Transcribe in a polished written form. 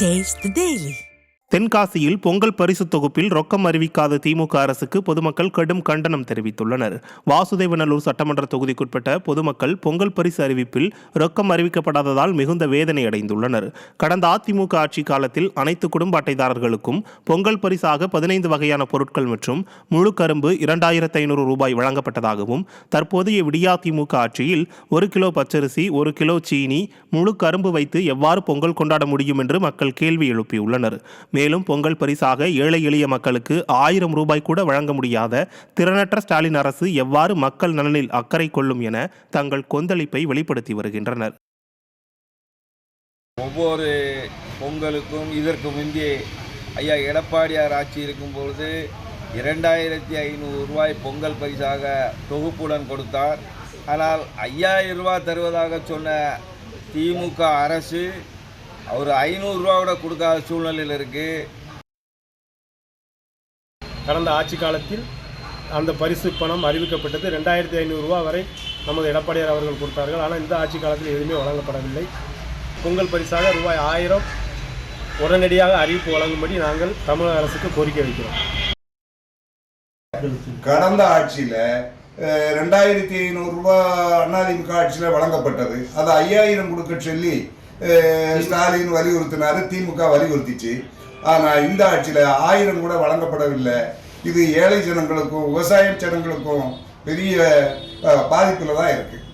Taste the Daily. தென்காசியில் பொங்கல் பரிசு தொகுப்பில் ரொக்கம் அறிவிக்காத திமுக அரசுக்கு பொதுமக்கள் கடும் கண்டனம் தெரிவித்துள்ளனர். வாசுதேவநல்லூர் சட்டமன்ற தொகுதிக்குட்பட்ட பொதுமக்கள் பொங்கல் பரிசு அறிவிப்பில் ரொக்கம் அறிவிக்கப்படாததால் மிகுந்த வேதனை அடைந்துள்ளனர். கடந்த அதிமுக ஆட்சி காலத்தில் அனைத்து குடும்ப அட்டைதாரர்களுக்கும் பொங்கல் பரிசாக 15 வகையான பொருட்கள் மற்றும் முழு கரும்பு 2500 ரூபாய் வழங்கப்பட்டதாகவும், தற்போதைய விடியா திமுக ஆட்சியில் 1 கிலோ பச்சரிசி, 1 கிலோ சீனி, முழு கரும்பு வைத்து எவ்வாறு பொங்கல் கொண்டாட முடியும் என்று மக்கள் கேள்வி எழுப்பியுள்ளனர். மேலும் பொங்கல் பரிசாக ஏழை எளிய மக்களுக்கு 1000 ரூபாய் கூட வழங்க முடியாத திறனற்ற ஸ்டாலின் அரசு எவ்வாறு மக்கள் நலனில் அக்கறை கொள்ளும் என தங்கள் கொந்தளிப்பை வெளிப்படுத்தி வருகின்றனர். ஒவ்வொரு பொங்கலுக்கும் இதற்கு முந்தைய ஐயா எடப்பாடியார் ஆட்சி இருக்கும் பொழுது 2500 ரூபாய் பொங்கல் பரிசாக தொகுப்புடன் கொடுத்தார். ஆனால் 5000 ரூபாய் தருவதாக சொன்ன திமுக அரசு ஒரு 500 ரூபா கூட கொடுக்காத சூழ்நிலையில் இருக்குது. கடந்த ஆட்சி காலத்தில் அந்த பரிசு பணம் அறிவிக்கப்பட்டது 2500 ரூபா வரை நமது எடப்பாடியார் அவர்கள் கொடுத்தார்கள். ஆனால் இந்த ஆட்சி காலத்தில் எதுவுமே வழங்கப்படவில்லை. பொங்கல் பரிசாக ரூபாய் 1000 உடனடியாக அறிவிப்பு வழங்கும்படி நாங்கள் தமிழக அரசுக்கு கோரிக்கை வைக்கிறோம். கடந்த ஆட்சியில் 2500 ரூபா அதிமுக ஆட்சியில் வழங்கப்பட்டது. அது 5000 கொடுக்க சொல்லி ஸ்டாலின் வலியுறுத்தினார், திமுக வலியுறுத்திச்சு. ஆனால் இந்த ஆட்சியில் 1000 கூட வழங்கப்படவில்லை. இது ஏழை ஜனங்களுக்கும் விவசாய ஜனங்களுக்கும் பெரிய பாதிப்பில் தான் இருக்குது.